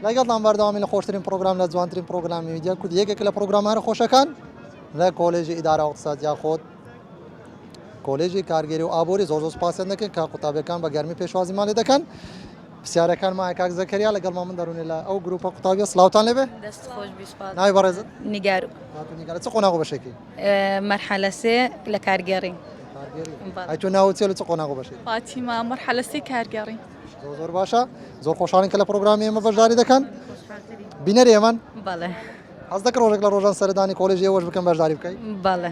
لەگەڵتان بەردەوامی لە خۆشترین پرۆگرام لە جوانترین پرۆگرامی میدیا کورد یەکێک لە پرۆگرامانە خۆشەکان لە کۆلێژی ئیدارە اقتصاد یاخۆت کۆلێژی کارگەری و ئابووری زۆر سوپاسیان دەکەن کە قوتابیەکان بە گەرمی پێشوازیمان لێ دەکەن پرسیارەکان مای کاک زەکەریا لەگەڵمان من دەڕونێ لە ئەو گروپە قوتابیە سلااوتان لێبێ دەست خۆش بیسپات ناوی بەڕێزت نیگارو نیگارە چ قۆناغ بەشێکی مرحلة سێ لە کارگەڕی ئەی تۆ ناوت چێ لە چ قۆناغ بەشێک فاتیمە مرحلە سێ کارگەڕی زۆر باشە زۆر خۆشحاڵین کە لە پرۆگرامی ئێمە بەشداری دەکەن بینەری ئێمەن بەڵێ حەز دەکە ڕۆژێک لە ڕۆژان سەردانی کۆلێژی ئێوەش بکەم بەشداری بکەیت بەڵێ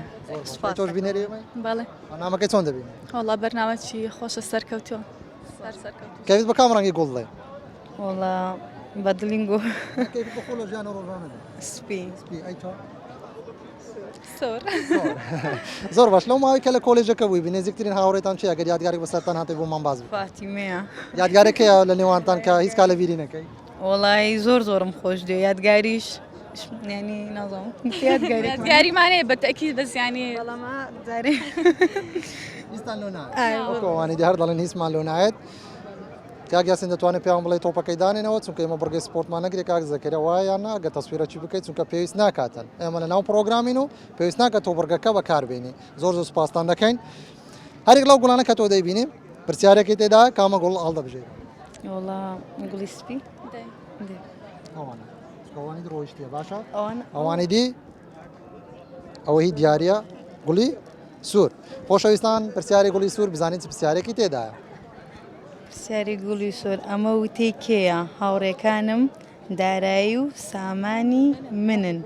تۆش بینەری ئێمەی بەڵێ نامەکەی چۆن دەبین وڵا بەرنامەی خۆشە سەرکەوتووە کەویت بە کام ڕەنگی گوڵ دڵێ وڵا بەدلینگۆ کەویت بە خۆ لە ژیانە ڕۆژانە سپی ئەی تۆ سۆر زۆر باش لەو ماوەی کە لە کۆلێژەکە بووی بنێزیکترین هاوڕێتان چی ئەگەر یادگارێک بەسەرتان هاتێ بۆمان باز بکە فاتیمەیە یادگارێکەیە لە نێوانتان کە هیچ کال لە بیری نەکەی وڵی زۆرم خۆش دێ یادگاریش ینی نازڵم یادگاری یادگاریمانەیە بە تەکی بەزیانی بەڵامە جارێ هیچتان لۆ نایەت وەکوانی هەر دەڵێن هیچمان لۆ نایەت کاک یاسین دەتوانێت پێیان بڵێ تۆپەکەی دانێنەوە چونکە ئێمە بڕگەی سپۆرتمان نەگرێ کاک زەکەریا وایە ناگە تەسویرە چی بکەیت چونکە پێویست ناکاتن ئێمە لە ناو پرۆگرامین و پێویست ناکە تۆ بڕگەکە بەکاربێنی زۆر سوپاسان دەکەین هەرێک لەو گوڵانە کە تۆ دەیبینیم پرسیارێکی تێدا کامە گوڵ هەڵدەبژێت وڵا گوڵی سپی ئەوانی ڕۆیشتە باشە ئەوان ئەوانی دی ئەوە هی دیارە گوڵی سوور خۆشەویستان پرسیاری گوڵی سوور بزانین چ پرسیارێکی تێدایە پرسیاری گوڵی سۆر ئەمە وتەی کێیە هاوڕێکانم دارایی و سامانی منن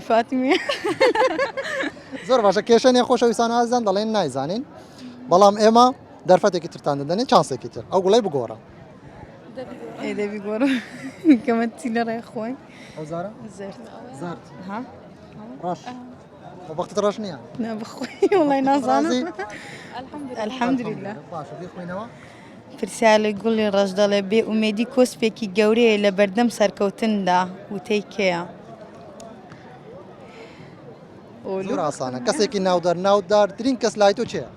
فاتیمێ زۆر باشە کێشەنێ خۆشەویستان ئازان دەڵێن نایزانین بەڵام ئێمە دەرفەتێکی ترتان دەدەنێن چانسێکی تر ئەو گوڵی بگۆڕە دەبی گۆڕە کەمە چی لە ڕێ خۆی ئەو زارە زرد ها ڕاش وەختت ڕەش نییە نەبخۆی وڵی نازانم الحەمدلله باشە بخوێنەوە پرسیار لە گوڵی ڕەش دەڵێ بێ ئومێدی کۆسپێکی گەورەیە لە بەردەم سەرکەوتندا وتەی کێیە زۆر ئاسانە کەسێکی ناودار ناودارترین کەس لای تۆ چییە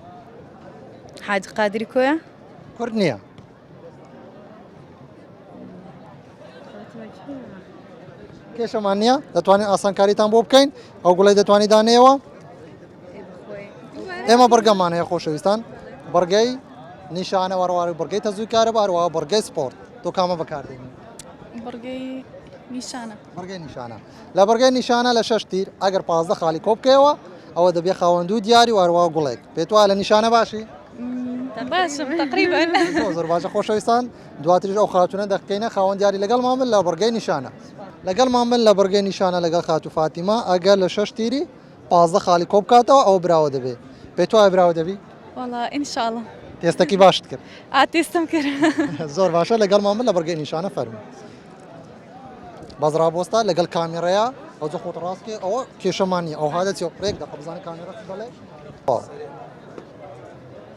حاج قادری کۆیە کورد نییە کێشەمان نییە دەتوانین ئاسانکاریتان بۆ بکەین ئەو گوڵی دەتوانانی دانەیەوە ئێمە بەرگەمانەیە خۆشەویستان بەرگەی نیشانە وەڕواری بەرگەی تەزووی کارە بارەوە بەرگەی سپۆرت تۆ کامە بەکاردێنی بڕگەی نیشانە بەرگەی نیشانە لە بەرگەی نیشانە لە 6 تیر ئەگەر 15 خاڵی کۆ بکەوە ئەوە دەبێ خاوەندوو دیاری وارەوە گوڵێک پێت وایە لە نیشانە باشی باشم تقریبا زۆر باشە خۆشەویستان دواتریش ئەو خاتونە دەکەینە خاوەن دیاری لەگەڵمان من لە بەرگەی نیشانە لەگەڵمان من لە بەرگەی نیشانە لەگەڵ خاتو فاتیمە ئەگەر لە 6 تیری 15 خاڵی کۆ بکاتەوە ئەو براوە دەبێت پێت وایە براوە دەبی وڵا ئینشاءڵە تێستەکی باشت کرد ئاتێستم کرد زۆر باشە لەگەڵمان من لە بەرگەی نیشانە فەرمی بەزرابۆستا لەگەڵ کامیڕەیە ئەو جە خۆت ڕاستکە ئەوە کێشەمانی ئەو هادە چێ ڕێک دە قبزانە کامیڕە دەڵێ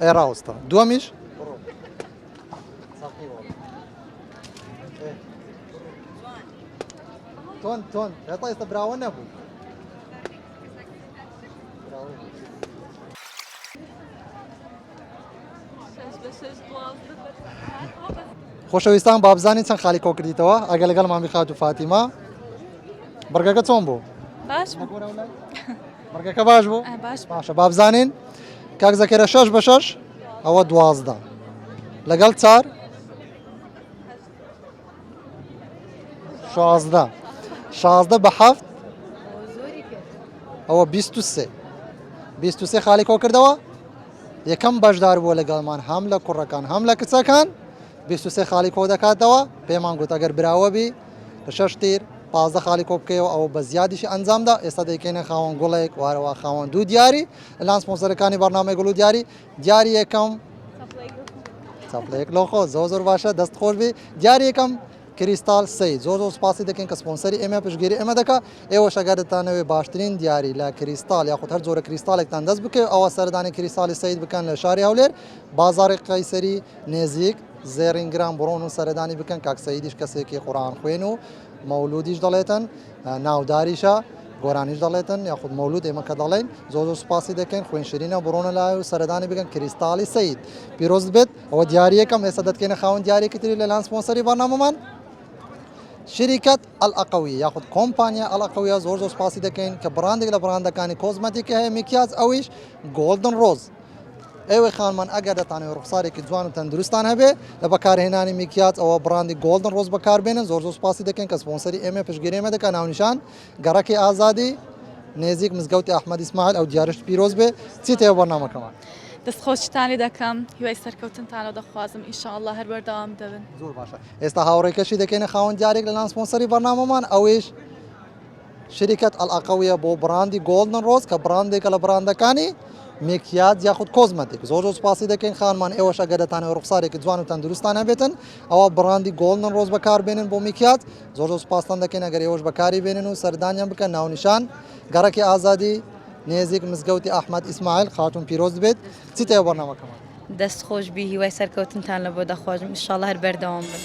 ئێراوستا دووەمیش تۆن هێتا ئێستا براوە نەبوو خۆشەویستان بابزانین چەند خالی کۆ کردیتەوە ئەگە لەگەڵ مامی خات و فاتیمە بەرگەکە چۆن بوو باش بەرگەکە باش بوو باش باشە بابزانین کاک زەکەرە 6 بە 6 ئەوە 12 لەگەڵ 4 16 بە 7 ئەوە 23 خالی کۆ کردەوە یەکەم بەشدار بووە لەگەڵمان هەم لە کوڕەکان هەم لە کچەکان 23 خالی کۆ دەکاتەوە پێمان گوت ئەگەر براوە بی لە 6 تیر 15 خالی کۆ بکەیەوە ئەو بە زیادیشی ئەنجامدا ئێستا دەیکەینە خاوەن گوڵێک وارەوە خاوەن دوو دیاری لەلان سپۆنسەرەکانی بەرنامەی گوڵ و دیاری یەکەم چاپلەیەک لۆخۆ زۆر باشە دەست خۆش بی دیاری یەکەم کریستال سید زۆر سپاسی دەکەین کە سپۆنسەری ئێمە پشتگیری ئێمە دەکات ئێوە شەگەردتانەوێ باشترین دیاری لە کریستال یاخود هەر جۆرە کریستالێکتان دەست بکەوێت ئەوە سەردانی کریستالی سید بکەن لە شاری هەولێر بازاری قەیسەری نێزیک زێرینگران بڕۆن و سەردانی بکەن کاک سەیدیش کەسێکی قورئان خوێن و مەولودیش دەڵێتن ناوداریشە گۆرانیش دەڵێتن یاخود مەولود ئێمە کە دەڵێن زۆر زۆر سوپاسی دەکەین خوێن شیرینە بڕۆنە لای و سەردانی بگەن کریستاڵی سەید پیرۆز بێت ئەوە دیارەکەم ئێستا دەتکەینە خاوەن دیارێکی تری لەلایەن سپۆنسەری بەرنامەمان شركة الأقوية ياخذ كومبانيا الأقوية زور زور سباسي دكين كبراندك لبراندكاني كوزماتيك هي مكياج أويش جولدن روز ايوه خان من اگر دتانه رخصاري کی جوان و تندرستان هبه لبکار هنانی مکیات او براند گولدن روز بکار بینن زور زور سپاسی دکن که سپانسری ام پشگیری مده که ناو نشان گرک آزادی نزیک مزگوت احمد اسماعیل او دیارش پیروز به چی ته برنامه کما دەستخۆشتانی دەکەم هیوای سەرکەوتنتانە دەخوازم ئینشاءالله هەر بەردەوام دەبن زور باشە ئێستا هاوڕێکەشی دەکەینە خاوەن جارێک لەلایەن سپۆنسەری بەرنامەمان ئەوەیش شركة الأقوية بو براندی گولدن روز کە براندێکە لە براندەکانی مکیاج یاخود کۆزمەتیک زۆر زۆر سپاسی دەکەین خانمان ئێوەش ئەگەر دەتانەوە ڕوخسارێکی جوان و تەندروستان هەبێتن ئەوە براندی گولدن روز بەکار بێنن بۆ مکیاج زۆر زۆر سپاسان دەکەین ئەگەر ئێوەش بەکاری بێنن و سەردانیان بکەن ناونیشان گەڕەکی ئازادی نێزیک مزگەوتی ئەحمەد ئیسماعیل خاتون پیرۆز بێت چی تێ بەرنامەکەمان دەست خۆش بی هیوای سەرکەوتنتان لە بۆ دەخوازم ئینشاڵڵا هەر بەردەوام بن